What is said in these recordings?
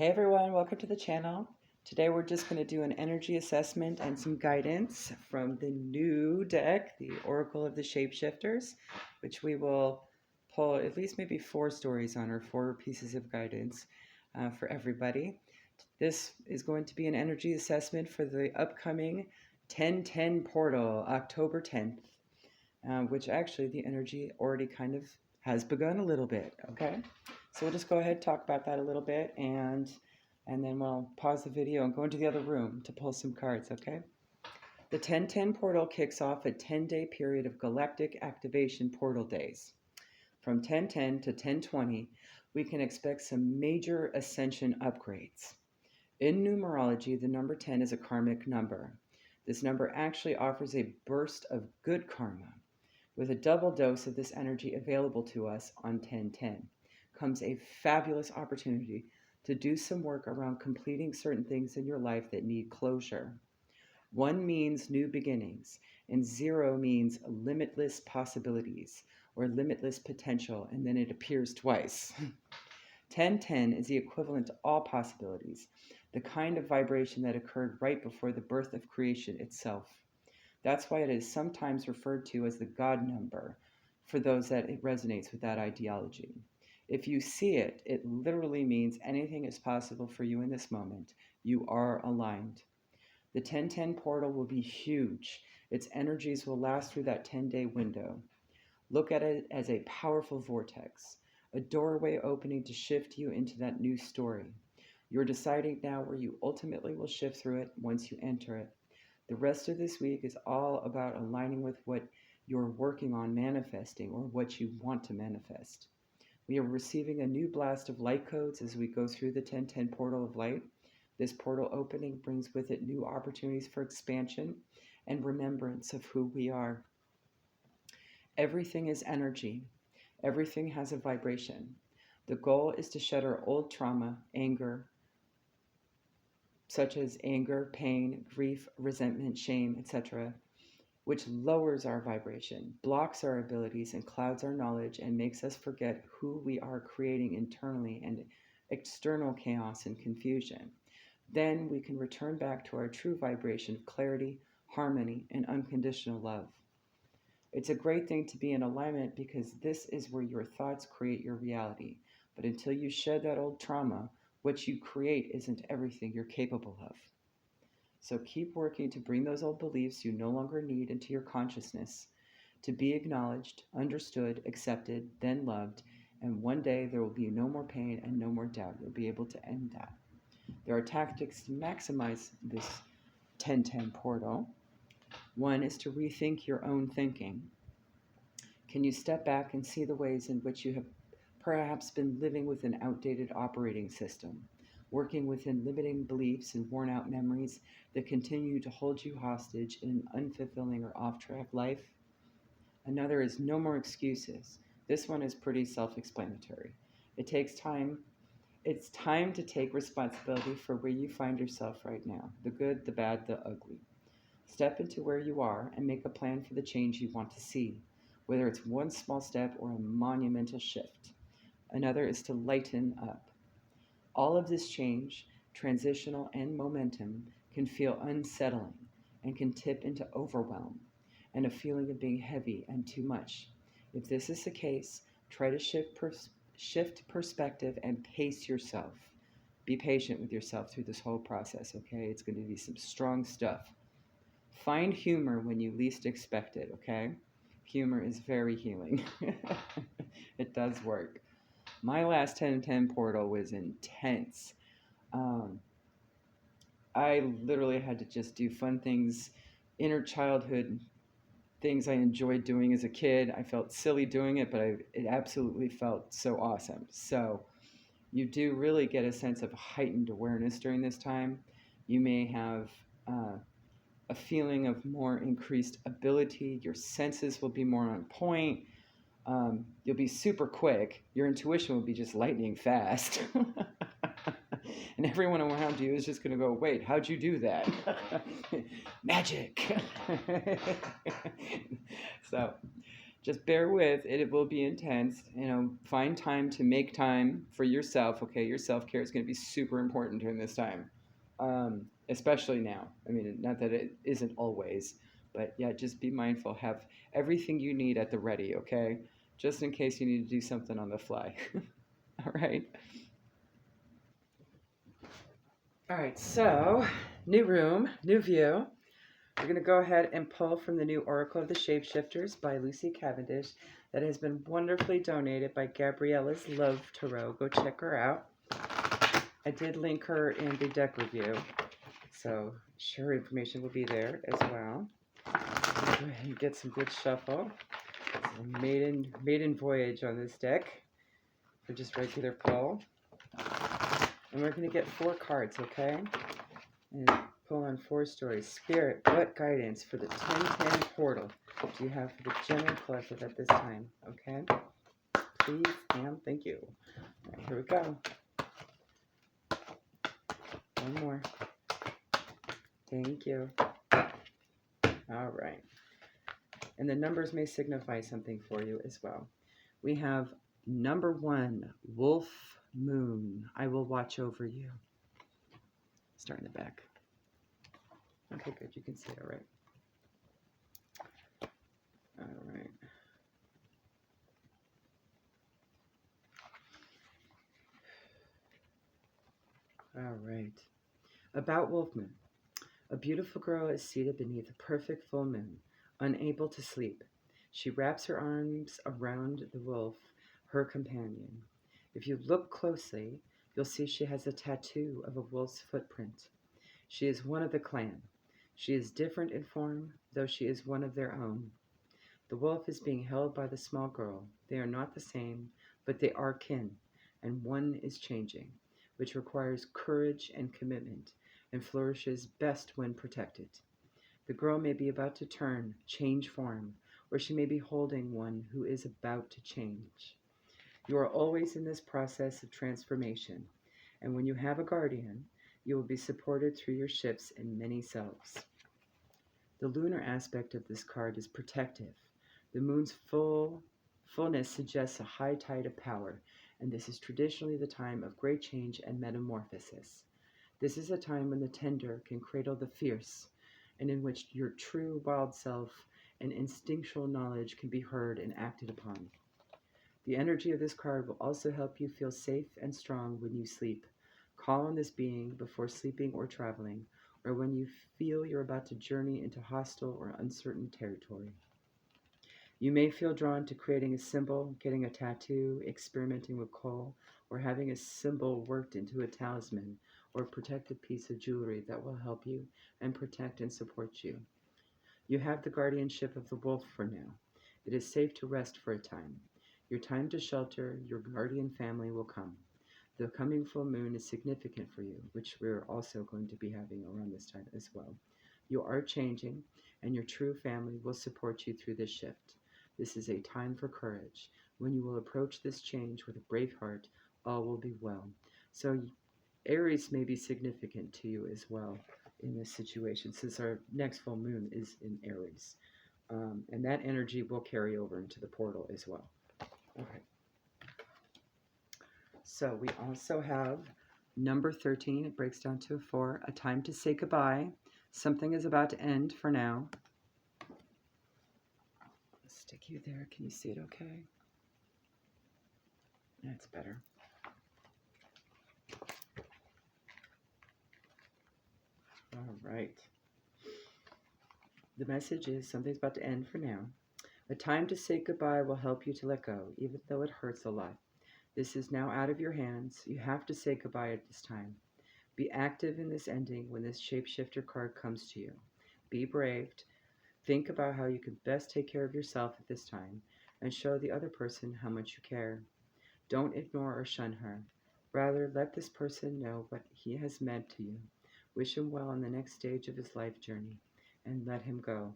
Hey everyone, welcome to the channel. Today we're just going to do an energy assessment and some guidance from the new deck, the Oracle of the Shapeshifters, which we will pull at least maybe 4 stories on, or 4 pieces of guidance for everybody. This is going to be an energy assessment for the upcoming 10/10 portal, October 10th, which actually the energy already kind of has begun a little bit, okay? So we'll just go ahead and talk about that a little bit, and then we'll pause the video and go into the other room to pull some cards, okay? The 10/10 portal kicks off a 10-day period of galactic activation portal days. From 10/10 to 10/20, we can expect some major ascension upgrades. In numerology, the number 10 is a karmic number. This number actually offers a burst of good karma. With a double dose of this energy available to us on 10/10 comes a fabulous opportunity to do some work around completing certain things in your life that need closure. 1 means new beginnings, and 0 means limitless possibilities or limitless potential, and then it appears twice. 10/10 is the equivalent to all possibilities, the kind of vibration that occurred right before the birth of creation itself. That's why it is sometimes referred to as the God number for those that it resonates with that ideology. If you see it, it literally means anything is possible for you in this moment. You are aligned. The 10/10 portal will be huge. Its energies will last through that 10-day window. Look at it as a powerful vortex, a doorway opening to shift you into that new story. You're deciding now where you ultimately will shift through it once you enter it. The rest of this week is all about aligning with what you're working on manifesting, or what you want to manifest. We are receiving a new blast of light codes as we go through the 10/10 portal of light. This portal opening brings with it new opportunities for expansion and remembrance of who we are. Everything is energy. Everything has a vibration. The goal is to shed our old trauma, such as anger, pain, grief, resentment, shame, etc., which lowers our vibration, blocks our abilities, and clouds our knowledge, and makes us forget who we are, creating internally and external chaos and confusion. Then we can return back to our true vibration of clarity, harmony, and unconditional love. It's a great thing to be in alignment, because this is where your thoughts create your reality. But until you shed that old trauma, what you create isn't everything you're capable of. So keep working to bring those old beliefs you no longer need into your consciousness, to be acknowledged, understood, accepted, then loved, and one day there will be no more pain and no more doubt. You'll be able to end that. There are tactics to maximize this 10/10 portal. 1 is to rethink your own thinking. Can you step back and see the ways in which you have perhaps been living with an outdated operating system, working within limiting beliefs and worn out memories that continue to hold you hostage in an unfulfilling or off-track life? Another is no more excuses. This one is pretty self-explanatory. It takes time. It's time to take responsibility for where you find yourself right now, the good, the bad, the ugly. Step into where you are and make a plan for the change you want to see, whether it's one small step or a monumental shift. Another is to lighten up. All of this change, transitional and momentum, can feel unsettling and can tip into overwhelm and a feeling of being heavy and too much. If this is the case, try to shift perspective and pace yourself. Be patient with yourself through this whole process, okay? It's going to be some strong stuff. Find humor when you least expect it, okay? Humor is very healing. It does work. My last 10/10 portal was intense. I literally had to just do fun things, inner childhood things I enjoyed doing as a kid. I felt silly doing it, but it absolutely felt so awesome. So you do really get a sense of heightened awareness during this time. You may have a feeling of more increased ability. Your senses will be more on point. You'll be super quick. Your intuition will be just lightning fast. And everyone around you is just going to go, wait, how'd you do that? Magic. So Just bear with it. It will be intense. Find time to make time for yourself. Okay, your self care is going to be super important during this time, especially now. I mean, not that it isn't always, but yeah, just be mindful. Have everything you need at the ready. Okay, just in case you need to do something on the fly. All right. All right. So, new room, new view. We're going to go ahead and pull from the new Oracle of the Shapeshifters by Lucy Cavendish that has been wonderfully donated by Gabriella's Love Tarot. Go check her out. I did link her in the deck review, so her information will be there as well. Go ahead and get some good shuffle. It's a maiden voyage on this deck for just regular pull. And we're going to get 4 cards, okay? And pull on 4 stories. Spirit, what guidance for the 1010 portal do you have for the general collective at this time? Okay? Please and thank you. All right, here we go. One more. Thank you. All right. And the numbers may signify something for you as well. We have number 1, Wolf Moon. I will watch over you. Start in the back. Okay, good. You can see it all right. All right. All right. About Wolf Moon. A beautiful girl is seated beneath a perfect full moon, unable to sleep. She wraps her arms around the wolf, her companion. If you look closely, you'll see she has a tattoo of a wolf's footprint. She is one of the clan. She is different in form, though she is one of their own. The wolf is being held by the small girl. They are not the same, but they are kin, and one is changing, which requires courage and commitment, and flourishes best when protected. The girl may be about to turn, change form, or she may be holding one who is about to change. You are always in this process of transformation, and when you have a guardian, you will be supported through your shifts in many selves. The lunar aspect of this card is protective. The moon's fullness suggests a high tide of power, and this is traditionally the time of great change and metamorphosis. This is a time when the tender can cradle the fierce, and in which your true wild self and instinctual knowledge can be heard and acted upon. The energy of this card will also help you feel safe and strong when you sleep. Call on this being before sleeping or traveling, or when you feel you're about to journey into hostile or uncertain territory. You may feel drawn to creating a symbol, getting a tattoo, experimenting with coal, or having a symbol worked into a talisman or protected piece of jewelry that will help you and protect and support you. You have the guardianship of the wolf for now. It is safe to rest for a time. Your time to shelter your guardian family will come. The coming full moon is significant for you, which we're also going to be having around this time as well. You are changing, and your true family will support you through this shift. This is a time for courage. When you will approach this change with a brave heart, all will be well. So Aries may be significant to you as well in this situation, since our next full moon is in Aries. And that energy will carry over into the portal as well. Okay. So we also have number 13. It breaks down to a 4. A time to say goodbye. Something is about to end for now. Stick you there. Can you see it okay? That's better. All right. The message is something's about to end for now. A time to say goodbye will help you to let go, even though it hurts a lot. This is now out of your hands. You have to say goodbye at this time. Be active in this ending when this shapeshifter card comes to you. Be brave. Think about how you can best take care of yourself at this time and show the other person how much you care. Don't ignore or shun her. Rather, let this person know what he has meant to you. Wish him well on the next stage of his life journey and let him go.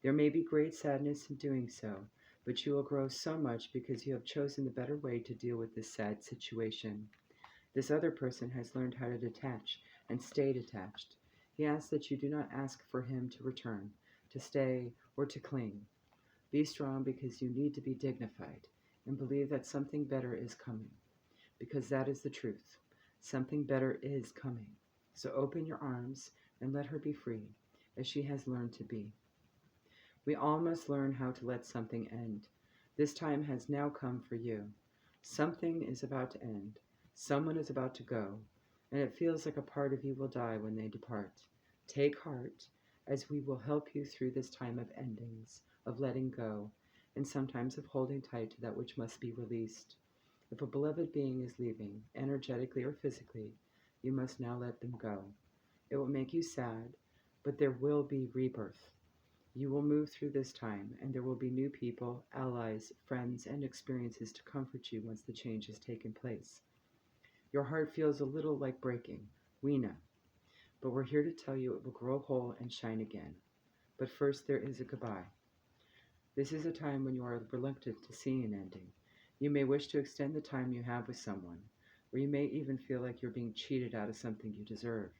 There may be great sadness in doing so, but you will grow so much because you have chosen the better way to deal with this sad situation. This other person has learned how to detach and stay detached. He asks that you do not ask for him to return, to stay, or to cling. Be strong because you need to be dignified, and believe that something better is coming, because that is the truth. Something better is coming. So open your arms and let her be free, as she has learned to be. We all must learn how to let something end. This time has now come for you. Something is about to end. Someone is about to go, and it feels like a part of you will die when they depart. Take heart, as we will help you through this time of endings, of letting go, and sometimes of holding tight to that which must be released. If a beloved being is leaving, energetically or physically, you must now let them go. It will make you sad, but there will be rebirth. You will move through this time, and there will be new people, allies, friends, and experiences to comfort you once the change has taken place. Your heart feels a little like breaking. We know. But we're here to tell you it will grow whole and shine again. But first, there is a goodbye. This is a time when you are reluctant to see an ending. You may wish to extend the time you have with someone, or you may even feel like you're being cheated out of something you deserve.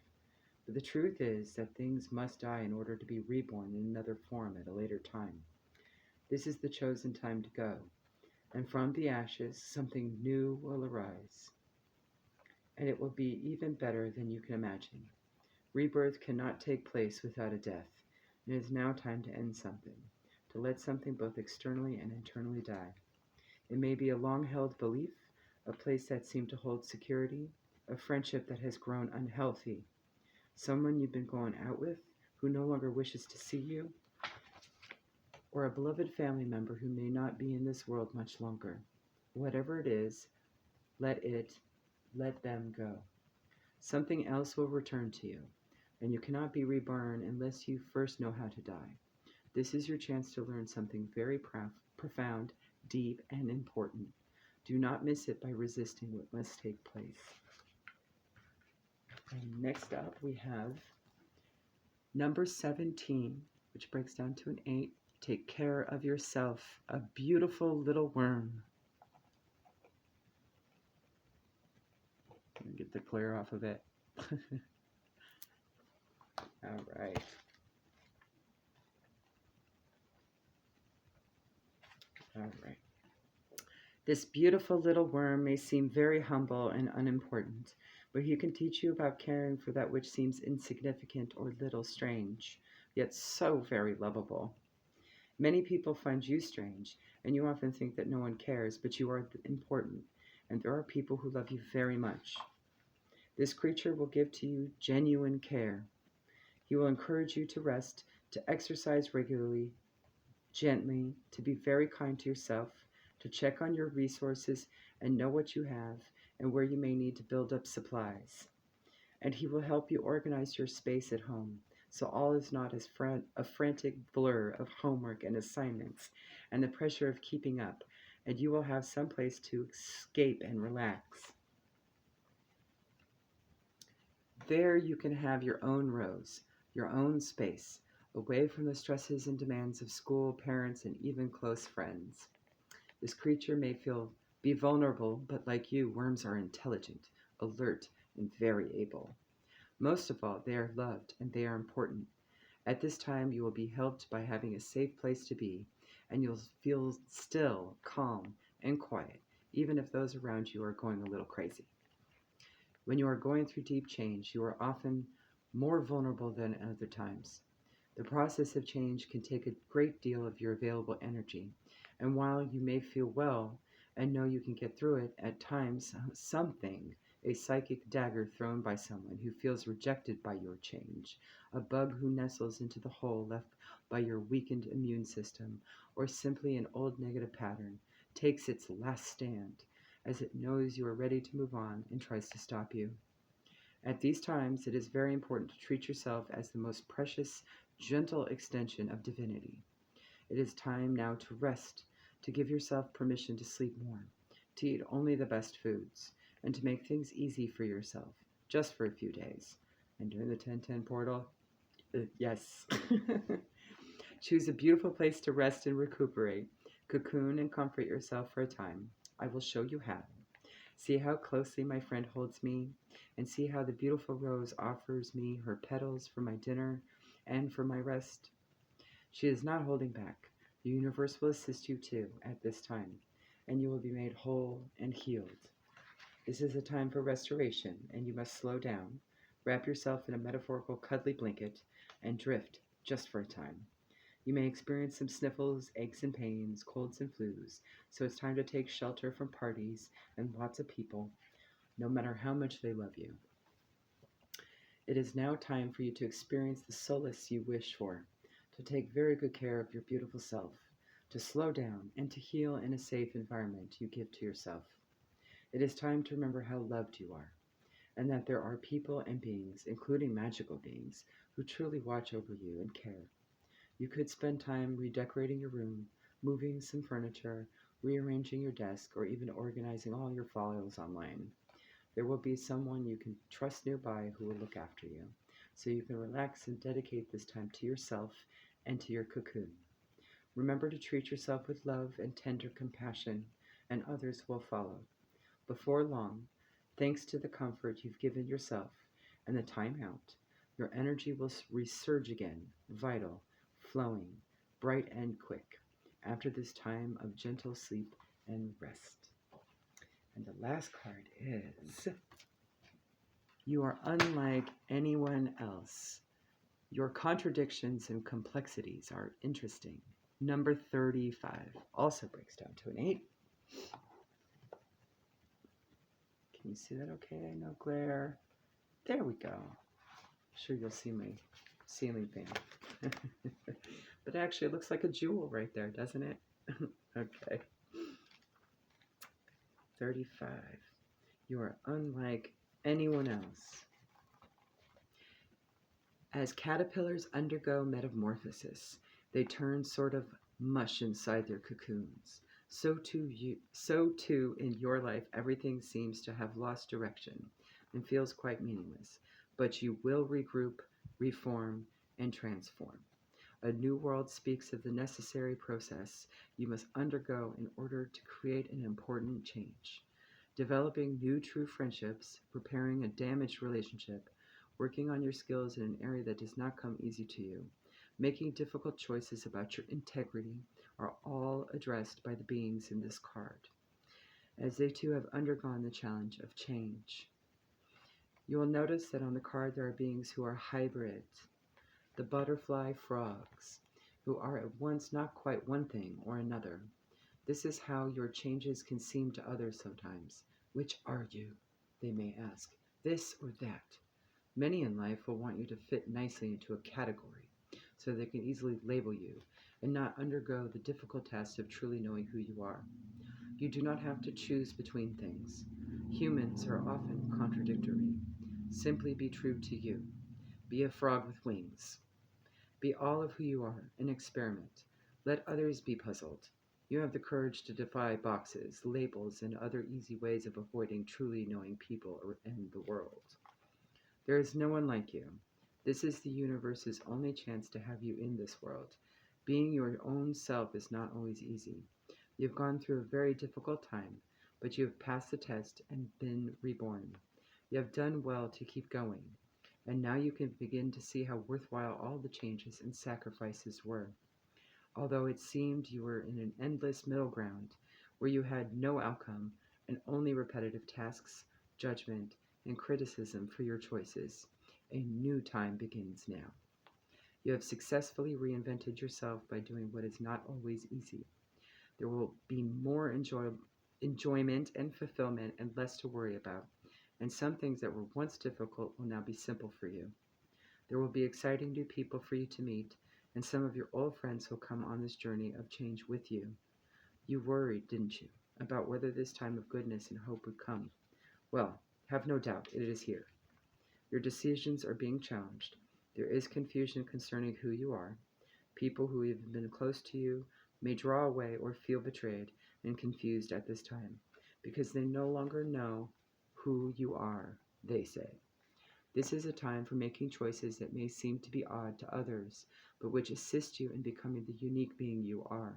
But the truth is that things must die in order to be reborn in another form at a later time. This is the chosen time to go, and from the ashes something new will arise, and it will be even better than you can imagine. Rebirth cannot take place without a death, and it is now time to end something, to let something both externally and internally die. It may be a long-held belief, a place that seemed to hold security, a friendship that has grown unhealthy, someone you've been going out with who no longer wishes to see you, or a beloved family member who may not be in this world much longer. Whatever it is, let them go. Something else will return to you, and you cannot be reborn unless you first know how to die. This is your chance to learn something very profound, deep, and important. Do not miss it by resisting what must take place. And next up, we have number 17, which breaks down to an 8. Take care of yourself, a beautiful little worm. Get the glare off of it. All right. All right. This beautiful little worm may seem very humble and unimportant, but he can teach you about caring for that which seems insignificant or little strange, yet so very lovable. Many people find you strange, and you often think that no one cares, but you are important, and there are people who love you very much. This creature will give to you genuine care. He will encourage you to rest, to exercise regularly, gently, to be very kind to yourself, to check on your resources and know what you have and where you may need to build up supplies. And he will help you organize your space at home, so all is not as a frantic blur of homework and assignments and the pressure of keeping up, and you will have some place to escape and relax. There you can have your own rose, your own space, away from the stresses and demands of school, parents, and even close friends. This creature may be vulnerable, but like you, worms are intelligent, alert, and very able. Most of all, they are loved and they are important. At this time, you will be helped by having a safe place to be, and you'll feel still, calm, and quiet, even if those around you are going a little crazy. When you are going through deep change, you are often more vulnerable than at other times. The process of change can take a great deal of your available energy, and while you may feel well and know you can get through it, at times a psychic dagger thrown by someone who feels rejected by your change, a bug who nestles into the hole left by your weakened immune system, or simply an old negative pattern, takes its last stand as it knows you are ready to move on and tries to stop you. At these times, it is very important to treat yourself as the most precious, gentle extension of divinity. It is time now to rest, to give yourself permission to sleep more, to eat only the best foods, and to make things easy for yourself, just for a few days. And during the 1010 portal, yes. Choose a beautiful place to rest and recuperate, cocoon and comfort yourself for a time. I will show you how. See how closely my friend holds me, and see how the beautiful rose offers me her petals for my dinner and for my rest. She is not holding back. The universe will assist you too at this time, and you will be made whole and healed. This is a time for restoration, and you must slow down, wrap yourself in a metaphorical cuddly blanket, and drift just for a time. You may experience some sniffles, aches and pains, colds and flus, so it's time to take shelter from parties and lots of people, no matter how much they love you. It is now time for you to experience the solace you wish for, to take very good care of your beautiful self, to slow down, and to heal in a safe environment you give to yourself. It is time to remember how loved you are, and that there are people and beings, including magical beings, who truly watch over you and care. You could spend time redecorating your room, moving some furniture, rearranging your desk, or even organizing all your files online. There will be someone you can trust nearby who will look after you, so you can relax and dedicate this time to yourself and to your cocoon. Remember to treat yourself with love and tender compassion, and others will follow. Before long, thanks to the comfort you've given yourself and the time out, your energy will resurge again, vital, flowing, bright and quick, after this time of gentle sleep and rest. And the last card is, you are unlike anyone else. Your contradictions and complexities are interesting. Number 35 also breaks down to an 8. Can you see that okay? No glare. There we go. Sure, you'll see my ceiling fan. But actually, it looks like a jewel right there, doesn't it? Okay. 35. You are unlike anyone else. As caterpillars undergo metamorphosis, they turn sort of mush inside their cocoons. So too in your life, everything seems to have lost direction and feels quite meaningless. But you will regroup, reform, and transform. A new world speaks of the necessary process you must undergo in order to create an important change. Developing new true friendships, repairing a damaged relationship, working on your skills in an area that does not come easy to you, making difficult choices about your integrity are all addressed by the beings in this card, as they too have undergone the challenge of change. You will notice that on the card there are beings who are hybrid, the butterfly frogs, who are at once not quite one thing or another. This is how your changes can seem to others sometimes. Which are you? They may ask. This or that? Many in life will want you to fit nicely into a category, so they can easily label you and not undergo the difficult task of truly knowing who you are. You do not have to choose between things. Humans are often contradictory. Simply be true to you. Be a frog with wings. Be all of who you are and experiment. Let others be puzzled. You have the courage to defy boxes, labels, and other easy ways of avoiding truly knowing people and the world. There is no one like you. This is the universe's only chance to have you in this world. Being your own self is not always easy. You've gone through a very difficult time, but you have passed the test and been reborn. You have done well to keep going, and now you can begin to see how worthwhile all the changes and sacrifices were. Although it seemed you were in an endless middle ground where you had no outcome and only repetitive tasks, judgment, and criticism for your choices, a new time begins now. You have successfully reinvented yourself by doing what is not always easy. There will be more enjoyment and fulfillment and less to worry about, and some things that were once difficult will now be simple for you. There will be exciting new people for you to meet, and some of your old friends will come on this journey of change with you. You worried, didn't you, about whether this time of goodness and hope would come? Well, have no doubt, it is here. Your decisions are being challenged. There is confusion concerning who you are. People who have been close to you may draw away or feel betrayed and confused at this time, because they no longer know who you are, they say. This is a time for making choices that may seem to be odd to others, but which assist you in becoming the unique being you are.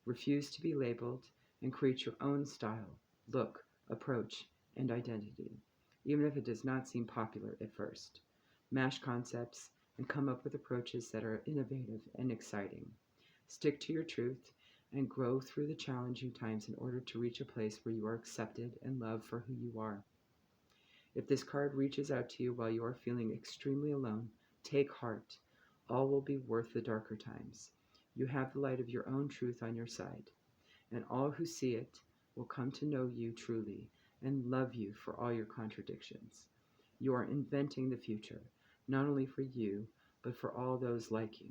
Refuse to be labeled and create your own style, look, approach, and identity, even if it does not seem popular at first. Mash concepts and come up with approaches that are innovative and exciting. Stick to your truth and grow through the challenging times in order to reach a place where you are accepted and loved for who you are. If this card reaches out to you while you are feeling extremely alone, take heart. All will be worth the darker times. You have the light of your own truth on your side, and all who see it will come to know you truly and love you for all your contradictions. You are inventing the future, not only for you, but for all those like you.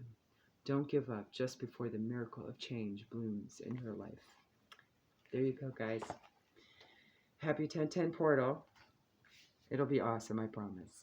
Don't give up just before the miracle of change blooms in your life. There you go, guys. Happy 1010 portal. It'll be awesome, I promise.